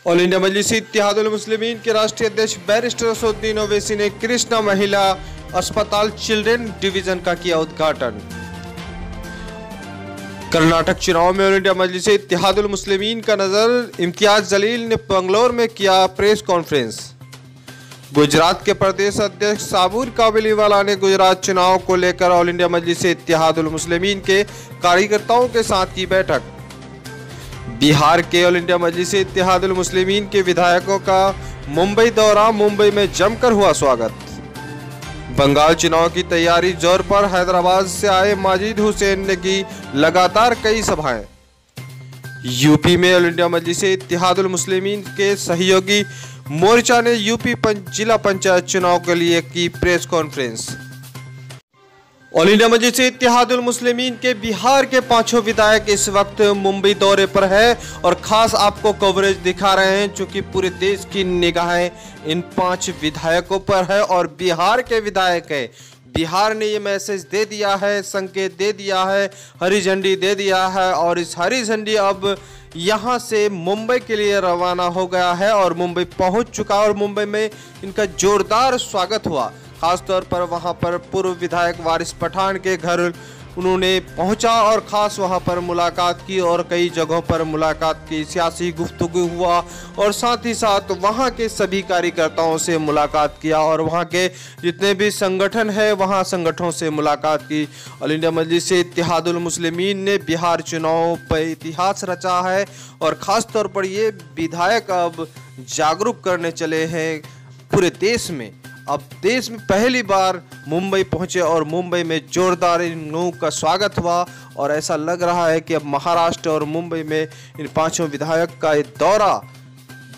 All India मजलिस इत्तेहादुल मुस्लिमीन के राष्ट्रीय अध्यक्ष बैरिस्टर असदुद्दीन ओवैसी ने कृष्णा महिला अस्पताल चिल्ड्रन डिवीजन का किया उद्घाटन। कर्नाटक चुनाव में ऑल इंडिया मजलिस इत्तेहादुल मुस्लिमीन का नजर इम्तियाज जलील ने बंगलौर में किया प्रेस कॉन्फ्रेंस। गुजरात के प्रदेश अध्यक्ष साबुर काबलीवाला ने गुजरात चुनाव को लेकर ऑल इंडिया मजलिस इत्तेहादुल मुस्लिमीन के कार्यकर्ताओं के साथ की बैठक। बिहार के ऑल इंडिया मजलिस इत्तेहादुल मुस्लिमीन के विधायकों का मुंबई दौरा, मुंबई में जमकर हुआ स्वागत। बंगाल चुनाव की तैयारी जोर पर, हैदराबाद से आए माजिद हुसैन ने की लगातार कई सभाएं। यूपी में ऑल इंडिया मजलिस इत्तेहादुल मुस्लिमीन के सहयोगी मोर्चा ने यूपी जिला पंचायत चुनाव के लिए की प्रेस कॉन्फ्रेंस। ऑल इंडिया मजलिस इत्तेहादुल मुस्लिमीन के बिहार के पांचों विधायक इस वक्त मुंबई दौरे पर है और खास आपको कवरेज दिखा रहे हैं, चूंकि पूरे देश की निगाहें इन 5 विधायकों पर है और बिहार के विधायक है। बिहार ने ये मैसेज दे दिया है, संकेत दे दिया है, हरी झंडी दे दिया है और इस हरी झंडी अब यहाँ से मुंबई के लिए रवाना हो गया है और मुंबई पहुँच चुका और मुंबई में इनका जोरदार स्वागत हुआ। खासतौर पर वहां पर पूर्व विधायक वारिस पठान के घर उन्होंने पहुंचा और खास वहां पर मुलाकात की और कई जगहों पर मुलाकात की, सियासी गुफ्तगू हुआ और साथ ही साथ वहां के सभी कार्यकर्ताओं से मुलाकात किया और वहां के जितने भी संगठन है वहां संगठनों से मुलाकात की। ऑल इंडिया मजलिस इत्तेहादुल मुस्लिमीन ने बिहार चुनाव पर इतिहास रचा है और ख़ास तौर पर ये विधायक अब जागरूक करने चले हैं पूरे देश में। अब देश में पहली बार मुंबई पहुंचे और मुंबई में जोरदार इन लोगों का स्वागत हुआ और ऐसा लग रहा है कि अब महाराष्ट्र और मुंबई में इन 5 विधायक का ये दौरा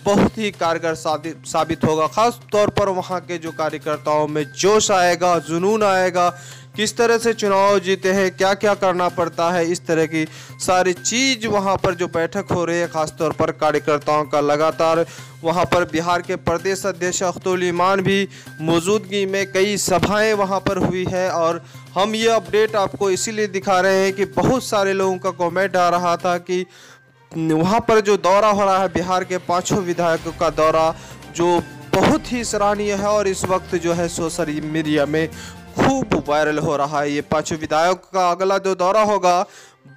बहुत ही कारगर साबित होगा। खास तौर पर वहां के जो कार्यकर्ताओं में जोश आएगा, जुनून आएगा, किस तरह से चुनाव जीते हैं, क्या क्या करना पड़ता है, इस तरह की सारी चीज़ वहां पर जो बैठक हो रही है खास तौर पर कार्यकर्ताओं का लगातार वहां पर बिहार के प्रदेश अध्यक्ष अख्तुल ईमान भी मौजूदगी में कई सभाएं वहां पर हुई है और हम ये अपडेट आपको इसीलिए दिखा रहे हैं कि बहुत सारे लोगों का कमेंट आ रहा था कि वहां पर जो दौरा हो रहा है बिहार के 5 विधायकों का दौरा जो बहुत ही सराहनीय है और इस वक्त जो है सोशल मीडिया में खूब वायरल हो रहा है। ये 5 विधायकों का अगला जो दौरा होगा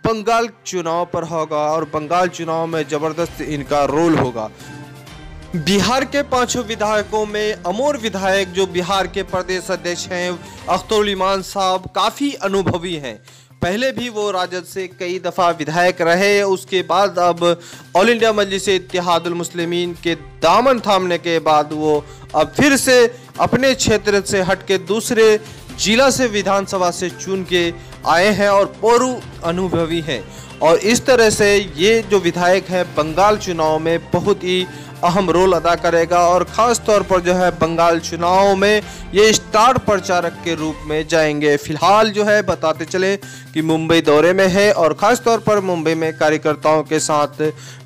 बंगाल चुनाव पर होगा और बंगाल चुनाव में ज़बरदस्त इनका रोल होगा। बिहार के 5 विधायकों में अमोर विधायक जो बिहार के प्रदेश अध्यक्ष हैं अख्तुल ईमान साहब काफ़ी अनुभवी हैं। पहले भी वो राजद से कई दफ़ा विधायक रहे, उसके बाद अब ऑल इंडिया मजलिस इत्तेहादुल मुस्लिमीन के दामन थामने के बाद वो अब फिर से अपने क्षेत्र से हट के दूसरे जिला से विधानसभा से चुन के आए हैं और पूर्व अनुभवी हैं और इस तरह से ये जो विधायक है बंगाल चुनाव में बहुत ही अहम रोल अदा करेगा और ख़ास तौर पर जो है बंगाल चुनाव में ये स्टार प्रचारक के रूप में जाएंगे। फिलहाल जो है बताते चले कि मुंबई दौरे में है और ख़ास तौर पर मुंबई में कार्यकर्ताओं के साथ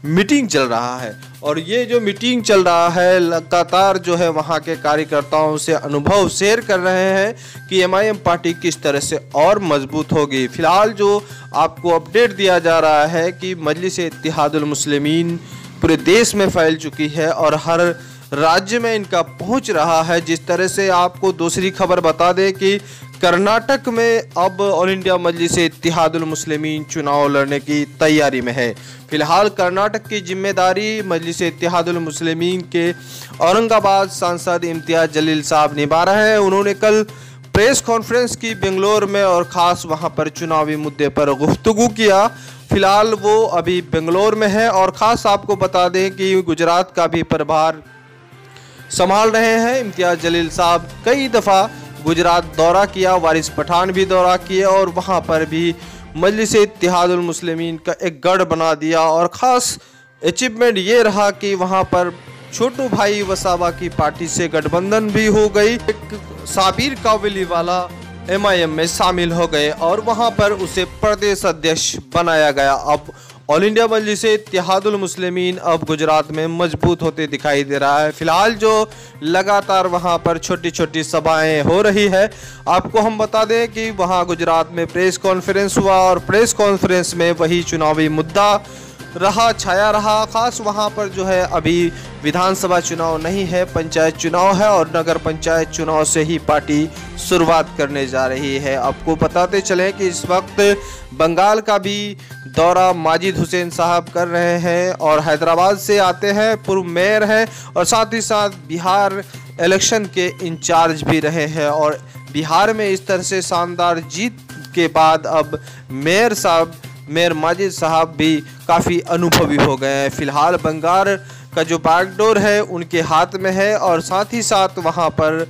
मीटिंग चल रहा है और ये जो मीटिंग चल रहा है लगातार जो है वहाँ के कार्यकर्ताओं से अनुभव शेयर कर रहे हैं कि MIM पार्टी किस तरह से और मजबूत होगी। फिलहाल जो आपको अपडेट दिया जा रहा है कि मजलिस इत्तेहादुल मुस्लिमीन पूरे देश में फैल चुकी है और हर राज्य में इनका पहुंच रहा है। जिस तरह से आपको दूसरी खबर बता दें कि कर्नाटक में अब ऑल इंडिया मजलिस इत्तेहादुल मुस्लिमीन चुनाव लड़ने की तैयारी में है। फिलहाल कर्नाटक की जिम्मेदारी मजलिस इत्तेहादुल मुस्लिमीन के औरंगाबाद सांसद इम्तियाज जलील साहब निभा रहे हैं। उन्होंने कल प्रेस कॉन्फ्रेंस की बेंगलोर में और ख़ास वहां पर चुनावी मुद्दे पर गुफ्तगू किया। फिलहाल वो अभी बेंगलोर में है और ख़ास आपको बता दें कि गुजरात का भी प्रभार संभाल रहे हैं इम्तियाज जलील साहब। कई दफ़ा गुजरात दौरा किया, वारिस पठान भी दौरा किए और वहाँ पर भी मजलिस इत्तेहादुल मुस्लिमीन का एक गढ़ बना दिया और ख़ास अचीवमेंट ये रहा कि वहाँ पर छोटू भाई वसावा की पार्टी से गठबंधन भी हो गई। एक साबिर काबलीवाला MIM में शामिल हो गए और वहां पर उसे प्रदेश अध्यक्ष बनाया गया। अब ऑल इंडिया मजलिस इत्तेहादुल मुस्लिमीन अब गुजरात में मजबूत होते दिखाई दे रहा है। फिलहाल जो लगातार वहां पर छोटी छोटी सभाएं हो रही है, आपको हम बता दें कि वहां गुजरात में प्रेस कॉन्फ्रेंस हुआ और प्रेस कॉन्फ्रेंस में वही चुनावी मुद्दा छाया रहा। खास वहाँ पर जो है अभी विधानसभा चुनाव नहीं है, पंचायत चुनाव है और नगर पंचायत चुनाव से ही पार्टी शुरुआत करने जा रही है। आपको बताते चलें कि इस वक्त बंगाल का भी दौरा माजिद हुसैन साहब कर रहे हैं और हैदराबाद से आते हैं, पूर्व मेयर हैं और साथ ही साथ बिहार इलेक्शन के इंचार्ज भी रहे हैं। और बिहार में इस तरह से शानदार जीत के बाद अब मेयर माजिद साहब भी काफ़ी अनुभवी हो गए हैं। फिलहाल बंगाल का जो बागडोर है उनके हाथ में है और साथ ही साथ वहां पर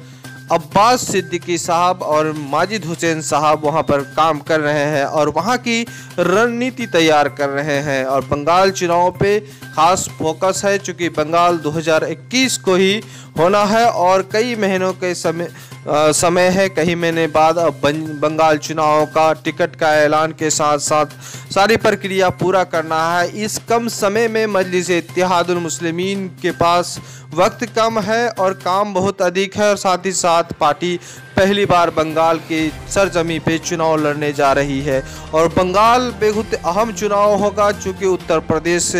अब्बास सिद्दीकी साहब और माजिद हुसैन साहब वहां पर काम कर रहे हैं और वहां की रणनीति तैयार कर रहे हैं। और बंगाल चुनाव पे खास फोकस है, चूँकि बंगाल 2021 को ही होना है और कई महीनों के समय है। कई महीने बाद अब बंगाल चुनाव का टिकट का ऐलान के साथ साथ सारी प्रक्रिया पूरा करना है। इस कम समय में मजलिस इत्तेहादुल मुस्लिमीन के पास वक्त कम है और काम बहुत अधिक है और साथ ही साथ पार्टी पहली बार बंगाल की सरजमी पे चुनाव लड़ने जा रही है। और बंगाल बेहद अहम चुनाव होगा, चूँकि उत्तर प्रदेश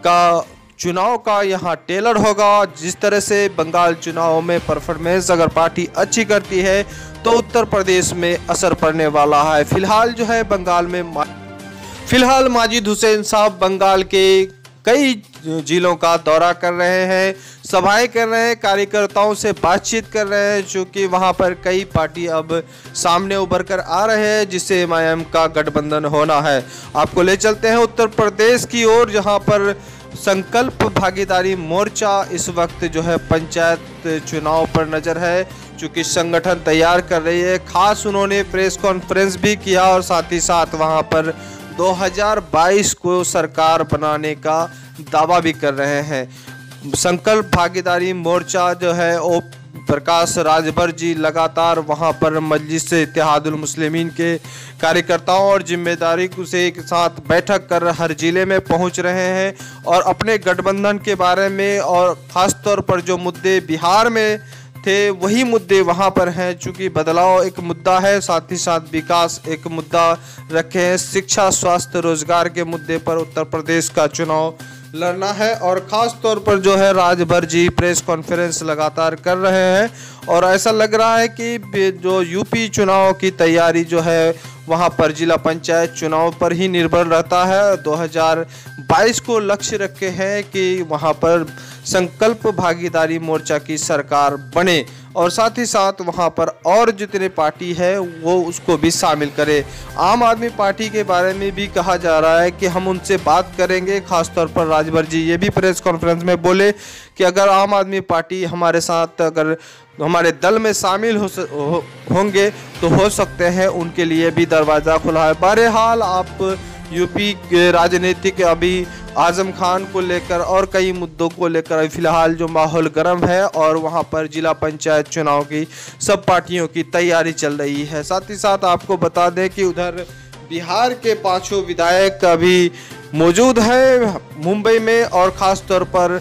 का चुनाव का यहाँ टेलर होगा। जिस तरह से बंगाल चुनाव में परफॉर्मेंस अगर पार्टी अच्छी करती है तो उत्तर प्रदेश में असर पड़ने वाला है। फिलहाल जो है बंगाल में माजिद हुसैन साहब बंगाल के कई जिलों का दौरा कर रहे हैं, सभाएं कर रहे हैं, कार्यकर्ताओं से बातचीत कर रहे हैं, चूँकि वहां पर कई पार्टी अब सामने उभर कर आ रहे हैं जिससे एमआईएम का गठबंधन होना है। आपको ले चलते हैं उत्तर प्रदेश की ओर, जहां पर संकल्प भागीदारी मोर्चा इस वक्त जो है पंचायत चुनाव पर नज़र है, चूँकि संगठन तैयार कर रही है। खास उन्होंने प्रेस कॉन्फ्रेंस भी किया और साथ ही साथ वहां पर 2022 को सरकार बनाने का दावा भी कर रहे हैं। संकल्प भागीदारी मोर्चा जो है ओ प्रकाश राजभर जी लगातार वहां पर मजलिस इत्तेहादुल मुस्लिमीन के कार्यकर्ताओं और जिम्मेदारी से एक साथ बैठक कर हर जिले में पहुंच रहे हैं और अपने गठबंधन के बारे में और ख़ास तौर पर जो मुद्दे बिहार में थे वही मुद्दे वहां पर हैं। चूँकि बदलाव एक मुद्दा है, साथ ही साथ विकास एक मुद्दा रखे हैं। शिक्षा, स्वास्थ्य, रोजगार के मुद्दे पर उत्तर प्रदेश का चुनाव लड़ना है और ख़ास तौर पर जो है राजभर जी प्रेस कॉन्फ्रेंस लगातार कर रहे हैं और ऐसा लग रहा है कि जो यूपी चुनाव की तैयारी जो है वहां पर जिला पंचायत चुनाव पर ही निर्भर रहता है। 2022 को लक्ष्य रखे हैं कि वहां पर संकल्प भागीदारी मोर्चा की सरकार बने और साथ ही साथ वहां पर और जितने पार्टी है वो उसको भी शामिल करे। आम आदमी पार्टी के बारे में भी कहा जा रहा है कि हम उनसे बात करेंगे। खासतौर पर राजभर जी ये भी प्रेस कॉन्फ्रेंस में बोले कि अगर आम आदमी पार्टी हमारे साथ अगर हमारे दल में शामिल होंगे तो हो सकते हैं उनके लिए भी दरवाज़ा खुला है। बहरहाल आप यूपी के राजनीतिक अभी आजम खान को लेकर और कई मुद्दों को लेकर फिलहाल जो माहौल गर्म है और वहां पर जिला पंचायत चुनाव की सब पार्टियों की तैयारी चल रही है। साथ ही साथ आपको बता दें कि उधर बिहार के 5 विधायक अभी मौजूद हैं मुंबई में और ख़ास तौर पर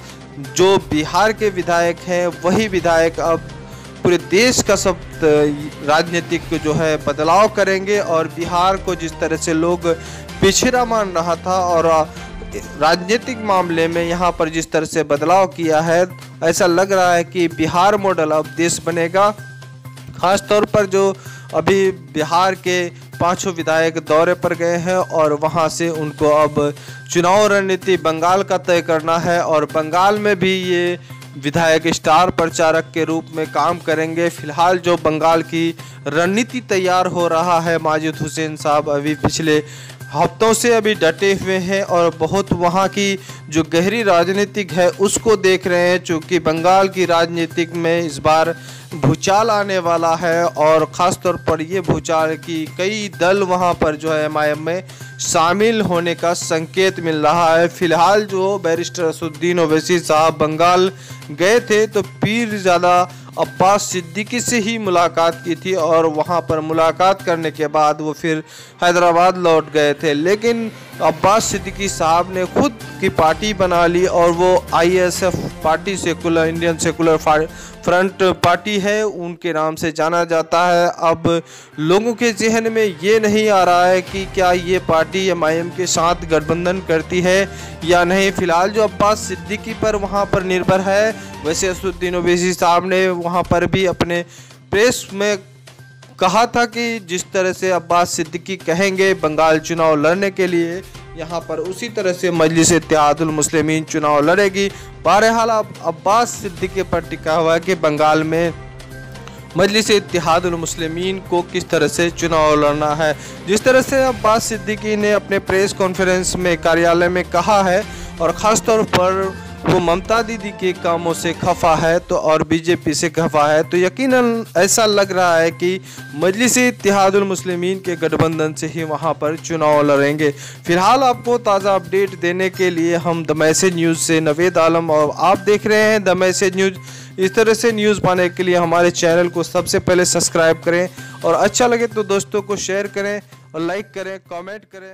जो बिहार के विधायक हैं वही विधायक अब पूरे देश का सब राजनीतिक जो है बदलाव करेंगे और बिहार को जिस तरह से लोग पिछड़ा मान रहा था और राजनीतिक मामले में यहाँ पर जिस तरह से बदलाव किया है, ऐसा लग रहा है कि बिहार मॉडल अब देश बनेगा। खास तौर पर जो अभी बिहार के 5 विधायक दौरे पर गए हैं और वहाँ से उनको अब चुनाव रणनीति बंगाल का तय करना है और बंगाल में भी ये विधायक स्टार प्रचारक के रूप में काम करेंगे। फिलहाल जो बंगाल की रणनीति तैयार हो रहा है, माजिद हुसैन साहब अभी पिछले हफ्तों से अभी डटे हुए हैं और बहुत वहाँ की जो गहरी राजनीतिक है उसको देख रहे हैं, चूँकि बंगाल की राजनीतिक में इस बार भूचाल आने वाला है और ख़ास तौर पर ये भूचाल की कई दल वहाँ पर जो है एमआईएम में शामिल होने का संकेत मिल रहा है। फिलहाल जो बैरिस्टर असदुद्दीन ओवैसी साहब बंगाल गए थे तो पीर ज़्यादा अब्बास सिद्दीकी से ही मुलाकात की थी और वहां पर मुलाकात करने के बाद वो फिर हैदराबाद लौट गए थे। लेकिन अब्बास सिद्दीकी साहब ने खुद की पार्टी बना ली और वो ISF party, secular Indian secular front party है, उनके नाम से जाना जाता है। अब लोगों के जहन में ये नहीं आ रहा है कि क्या ये पार्टी MIM के साथ गठबंधन करती है या नहीं। फिलहाल जो अब्बास सिद्दीकी पर वहाँ पर निर्भर है, वैसे असदुद्दीन ओवैसी साहब ने वहाँ पर भी अपने प्रेस में कहा था कि जिस तरह से अब्बास सिद्दीकी कहेंगे बंगाल चुनाव लड़ने के लिए, यहाँ पर उसी तरह से मजलिस इत्तेहादुल मुस्लिमीन चुनाव लड़ेगी। बहरहाल अब अब्बास सिद्दीकी पर टिका हुआ है कि बंगाल में मजलिस इत्तेहादुल मुस्लिमीन को किस तरह से चुनाव लड़ना है। जिस तरह से अब्बास सिद्दीकी ने अपने प्रेस कॉन्फ्रेंस में कार्यालय में कहा है और ख़ास तौर पर वो ममता दीदी के कामों से खफा है तो और BJP से खफा है, तो यकीनन ऐसा लग रहा है कि मजलिस इत्तेहादुल मुस्लिमीन के गठबंधन से ही वहां पर चुनाव लड़ेंगे। फिलहाल आपको ताज़ा अपडेट देने के लिए हम द मैसेज न्यूज़ से नवेद आलम और आप देख रहे हैं द मैसेज न्यूज़। इस तरह से न्यूज़ पाने के लिए हमारे चैनल को सबसे पहले सब्सक्राइब करें और अच्छा लगे तो दोस्तों को शेयर करें और लाइक करें, कमेंट करें।